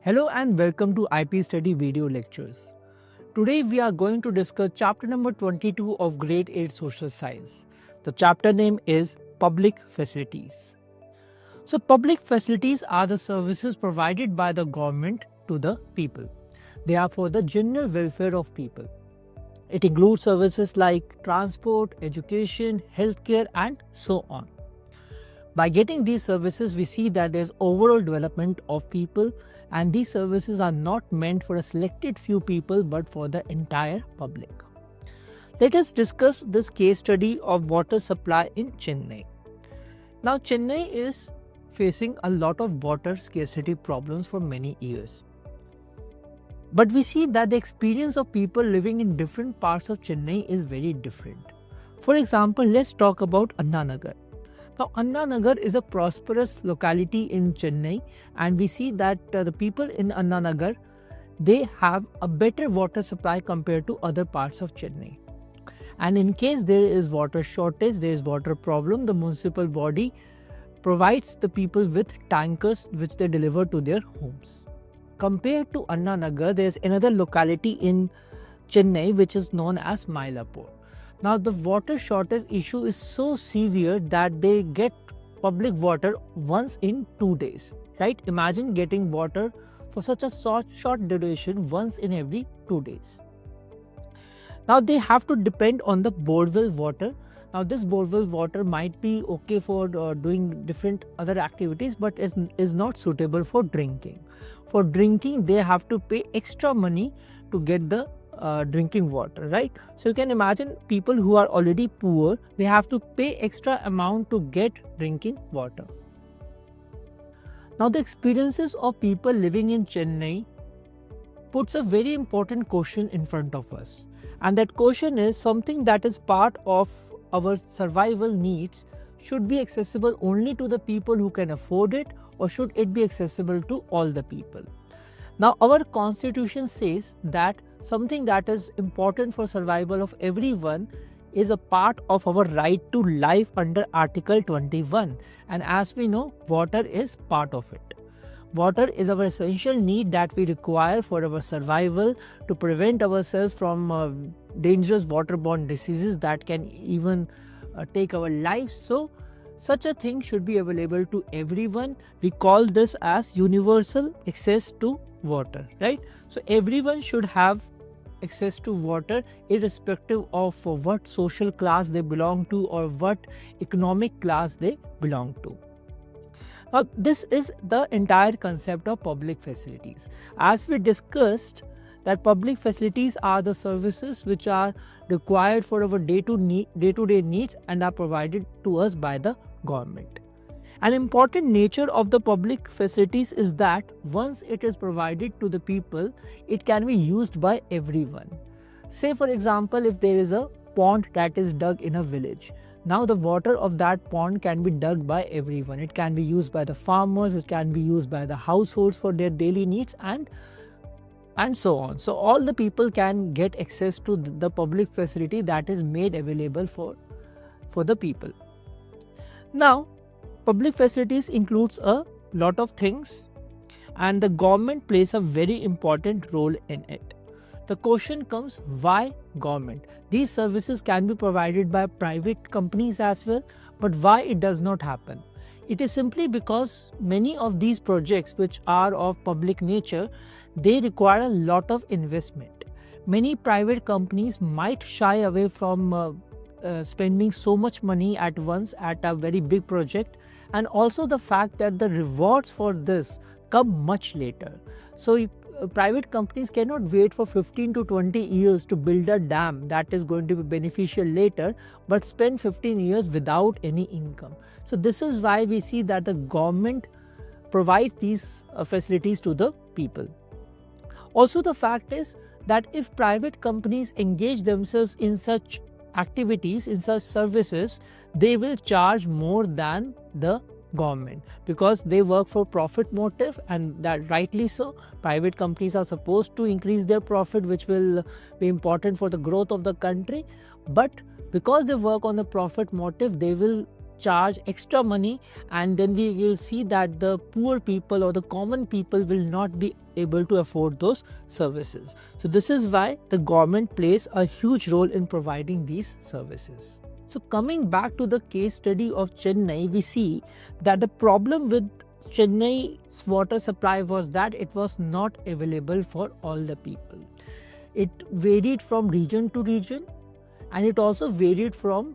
Hello and welcome to IP Study video lectures. Today we are going to discuss chapter number 22 of grade 8 social science. The chapter name is Public Facilities. So public facilities are the services provided by the government to the people. They are for the general welfare of people. It includes services like transport, education, healthcare and so on. By getting these services, we see that there's overall development of people, and these services are not meant for a selected few people but for the entire public. Let us discuss this case study of water supply in Chennai. Now, Chennai is facing a lot of water scarcity problems for many years. But we see that the experience of people living in different parts of Chennai is very different. For example, let's talk about Anna Nagar. Now, Anna Nagar is a prosperous locality in Chennai, and we see that the people in Anna Nagar, they have a better water supply compared to other parts of Chennai. And in case there is water shortage, there is water problem, the municipal body provides the people with tankers which they deliver to their homes. Compared to Anna Nagar, there is another locality in Chennai which is known as Mylapore. Now, the water shortage issue is so severe that they get public water once in 2 days, right? Imagine getting water for such a short duration once in every 2 days. Now, they have to depend on the borewell water. Now, this borewell water might be okay for doing different other activities, but is not suitable for drinking. For drinking, they have to pay extra money to get the drinking water, right? So you can imagine people who are already poor, they have to pay extra amount to get drinking water. Now, the experiences of people living in Chennai puts a very important question in front of us, and that question is something that is part of our survival needs should be accessible only to the people who can afford it, or should it be accessible to all the people? Now, our constitution says that something that is important for survival of everyone is a part of our right to life under Article 21, and as we know, water is part of it. Water is our essential need that we require for our survival, to prevent ourselves from dangerous waterborne diseases that can even take our lives. So, such a thing should be available to everyone. We call this as universal access to water, right? So everyone should have access to water irrespective of what social class they belong to or what economic class they belong to. Now, this is the entire concept of public facilities. As we discussed, that public facilities are the services which are required for our day-to-day needs and are provided to us by the government. An important nature of the public facilities is that once it is provided to the people, it can be used by everyone. Say for example, if there is a pond that is dug in a village, now the water of that pond can be dug by everyone. It can be used by the farmers, it can be used by the households for their daily needs and so on. So all the people can get access to the public facility that is made available for the people. Now, public facilities includes a lot of things, and the government plays a very important role in it. The question comes, why government? These services can be provided by private companies as well, but why it does not happen? It is simply because many of these projects which are of public nature, they require a lot of investment. Many private companies might shy away from spending so much money at once at a very big project, and also the fact that the rewards for this come much later. So private companies cannot wait for 15 to 20 years to build a dam that is going to be beneficial later, but spend 15 years without any income. So this is why we see that the government provides these facilities to the people. Also, the fact is that if private companies engage themselves in such activities, in such services, they will charge more than the government because they work for profit motive, and that rightly so. Private companies are supposed to increase their profit, which will be important for the growth of the country, but because they work on the profit motive, they will charge extra money, and then we will see that the poor people or the common people will not be able to afford those services. So this is why the government plays a huge role in providing these services. So coming back to the case study of Chennai, we see that the problem with Chennai's water supply was that it was not available for all the people. It varied from region to region, and it also varied from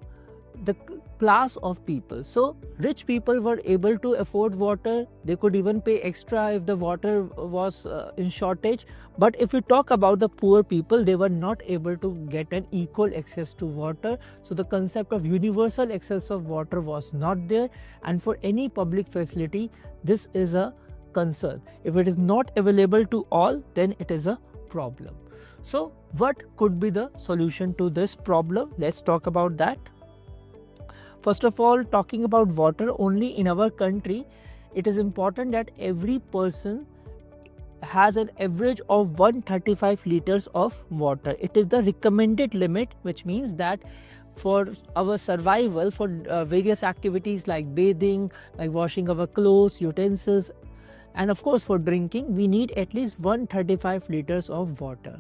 the class of people. So rich people were able to afford water. They could even pay extra if the water was in shortage. But if we talk about the poor people, they were not able to get an equal access to water. So the concept of universal access of water was not there, and for any public facility this is a concern. If it is not available to all, then it is a problem. So what could be the solution to this problem? Let's talk about that. First of all, talking about water only in our country, it is important that every person has an average of 135 liters of water. It is the recommended limit, which means that for our survival, for various activities like bathing, like washing our clothes, utensils, and of course for drinking, we need at least 135 liters of water.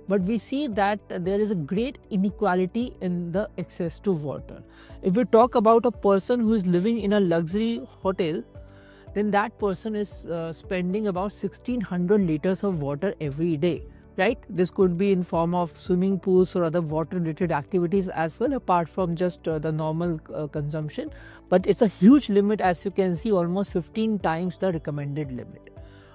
But we see that there is a great inequality in the access to water. If we talk about a person who is living in a luxury hotel, then that person is spending about 1600 liters of water every day, right? This could be in form of swimming pools or other water related activities as well, apart from just the normal consumption. But it's a huge limit, as you can see, almost 15 times the recommended limit.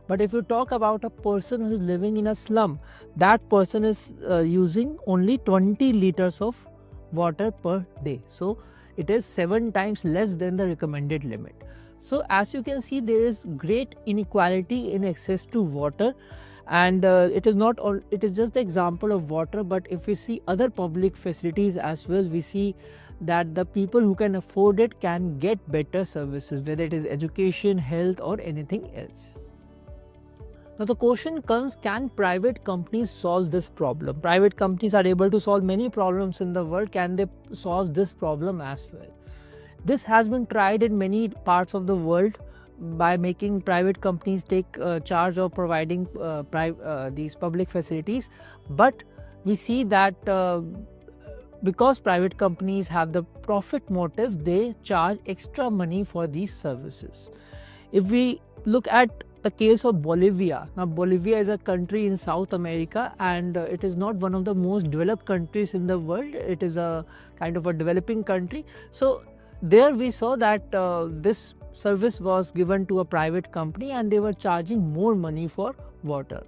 But if you talk about a person who is living in a slum, that person is using only 20 liters of water per day. So it is 7 times less than the recommended limit. So as you can see, there is great inequality in access to water, and it is just the example of water. But if we see other public facilities as well, we see that the people who can afford it can get better services, whether it is education, health, or anything else. Now the question comes, can private companies solve this problem? Private companies are able to solve many problems in the world. Can they solve this problem as well? This has been tried in many parts of the world by making private companies take charge of providing these public facilities. But we see that because private companies have the profit motive, they charge extra money for these services. If we look at the case of Bolivia. Now Bolivia is a country in South America, and it is not one of the most developed countries in the world. It is a kind of a developing country. So there we saw that this service was given to a private company, and they were charging more money for water.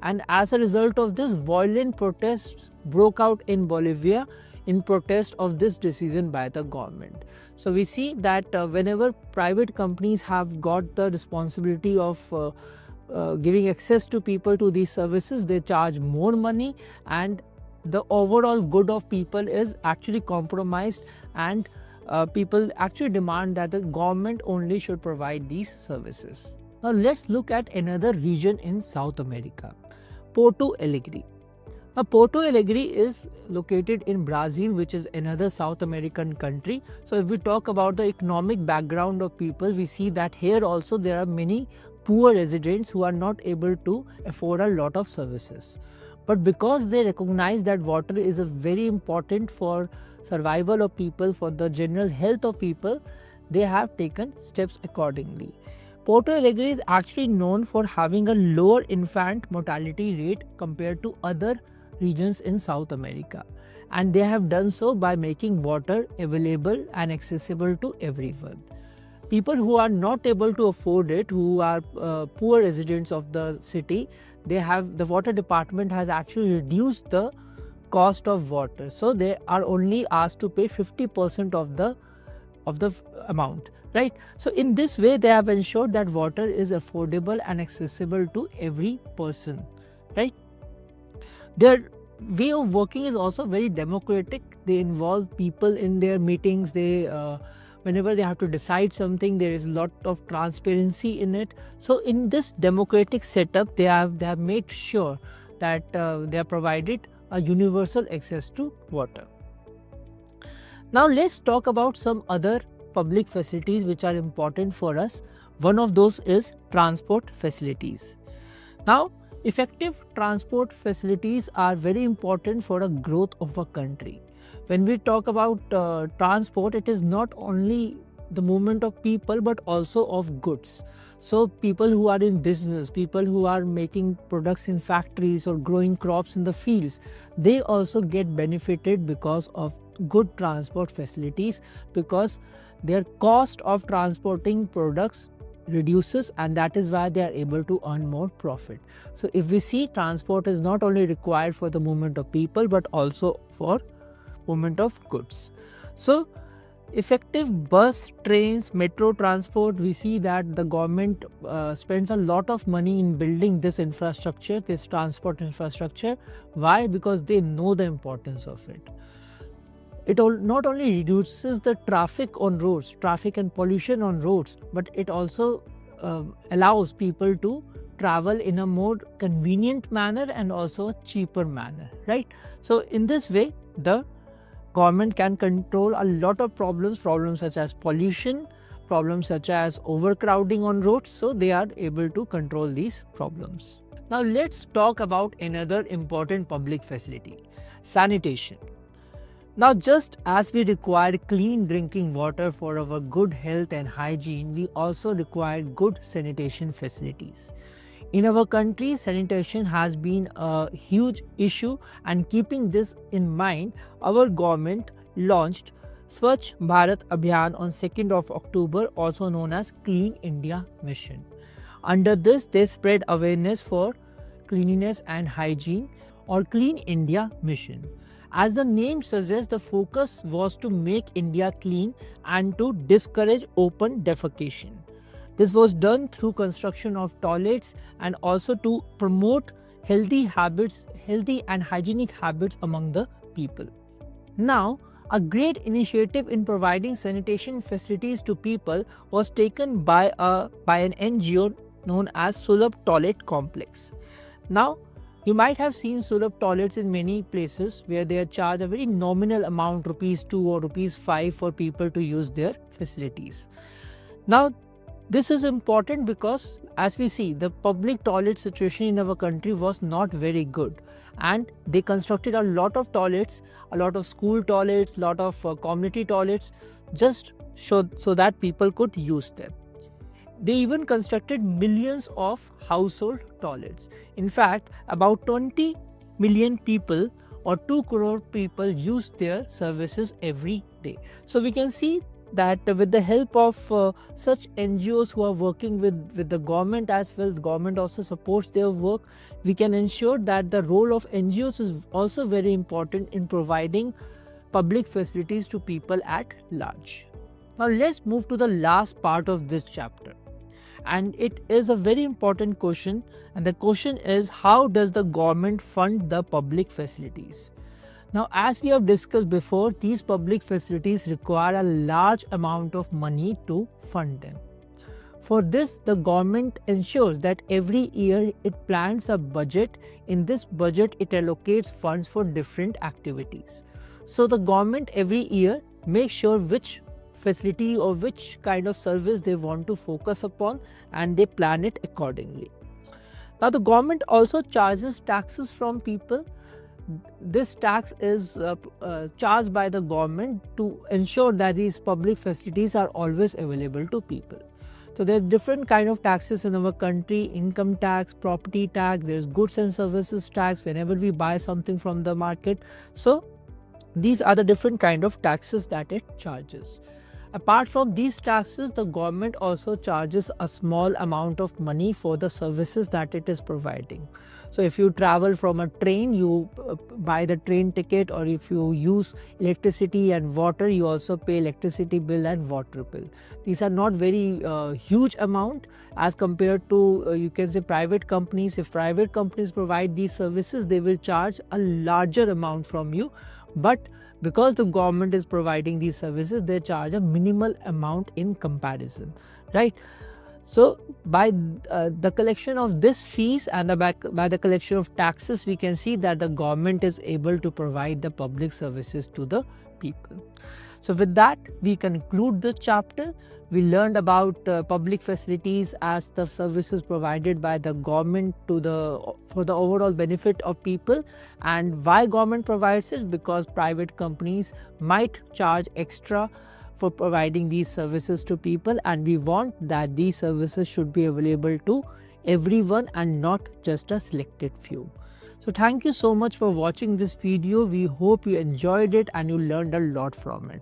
And as a result of this, violent protests broke out in Bolivia in protest of this decision by the government. So we see that whenever private companies have got the responsibility of giving access to people to these services, they charge more money, and the overall good of people is actually compromised, and people actually demand that the government only should provide these services. Now let's look at another region in South America, Porto Alegre. Now, Porto Alegre is located in Brazil, which is another South American country. So if we talk about the economic background of people, we see that here also there are many poor residents who are not able to afford a lot of services. But because they recognize that water is a very important for survival of people, for the general health of people, they have taken steps accordingly. Porto Alegre is actually known for having a lower infant mortality rate compared to other regions in South America, and they have done so by making water available and accessible to everyone. People who are not able to afford it, who are poor residents of the city, the water department has actually reduced the cost of water, so they are only asked to pay 50% of the amount, right? So in this way they have ensured that water is affordable and accessible to every person, right? Their way of working is also very democratic. They involve people in their meetings. Whenever they have to decide something, there is a lot of transparency in it. So in this democratic setup, they have made sure that they have provided a universal access to water. Now let's talk about some other public facilities which are important for us. One of those is transport facilities. Now, effective transport facilities are very important for the growth of a country. When we talk about transport, it is not only the movement of people but also of goods. So people who are in business, people who are making products in factories or growing crops in the fields, they also get benefited because of good transport facilities, because their cost of transporting products reduces, and that is why they are able to earn more profit. So if we see, transport is not only required for the movement of people but also for movement of goods. So effective bus, trains, metro transport, we see that the government spends a lot of money in building this infrastructure, this transport infrastructure. Why? Because they know the importance of it. It not only reduces the traffic on roads, traffic and pollution on roads, but it also allows people to travel in a more convenient manner and also a cheaper manner, right? So in this way, the government can control a lot of problems such as pollution, problems such as overcrowding on roads, so they are able to control these problems. Now let's talk about another important public facility, sanitation. Now, just as we require clean drinking water for our good health and hygiene, we also require good sanitation facilities. In our country, sanitation has been a huge issue, and keeping this in mind, our government launched Swachh Bharat Abhiyan on 2nd of October, also known as Clean India Mission. Under this, they spread awareness for cleanliness and hygiene, or Clean India Mission. As the name suggests, the focus was to make India clean and to discourage open defecation. This was done through construction of toilets and also to promote healthy and hygienic habits among the people. Now, a great initiative in providing sanitation facilities to people was taken by an NGO known as Sulabh Toilet Complex. Now, you might have seen Sulabh toilets in many places where they charge a very nominal amount, ₹2 or ₹5 for people to use their facilities. Now, this is important because, as we see, the public toilet situation in our country was not very good, and they constructed a lot of toilets, a lot of school toilets, a lot of community toilets, just so that people could use them. They even constructed millions of household toilets. In fact, about 20 million people or 2 crore people use their services every day. So we can see that with the help of such NGOs who are working with the government as well, the government also supports their work, we can ensure that the role of NGOs is also very important in providing public facilities to people at large. Now let's move to the last part of this chapter. And it is a very important question, and the question is, how does the government fund the public facilities? Now, as we have discussed before, these public facilities require a large amount of money to fund them. For this, the government ensures that every year it plans a budget. In this budget, it allocates funds for different activities. So the government every year makes sure which facility or which kind of service they want to focus upon, and they plan it accordingly. Now, the government also charges taxes from people. This tax is charged by the government to ensure that these public facilities are always available to people. So there are different kind of taxes in our country: income tax, property tax, there's goods and services tax whenever we buy something from the market. So these are the different kind of taxes that it charges. Apart from these taxes, the government also charges a small amount of money for the services that it is providing. So if you travel from a train, you buy the train ticket, or if you use electricity and water, you also pay electricity bill and water bill. These are not very huge amount as compared to you can say private companies. If private companies provide these services, they will charge a larger amount from you, but because the government is providing these services, they charge a minimal amount in comparison, right? So by the collection of this fees and by the collection of taxes, we can see that the government is able to provide the public services to the people. So with that, we conclude this chapter. We learned about public facilities as the services provided by the government for the overall benefit of people, and why government provides it, because private companies might charge extra for providing these services to people, and we want that these services should be available to everyone and not just a selected few. So thank you so much for watching this video. We hope you enjoyed it and you learned a lot from it.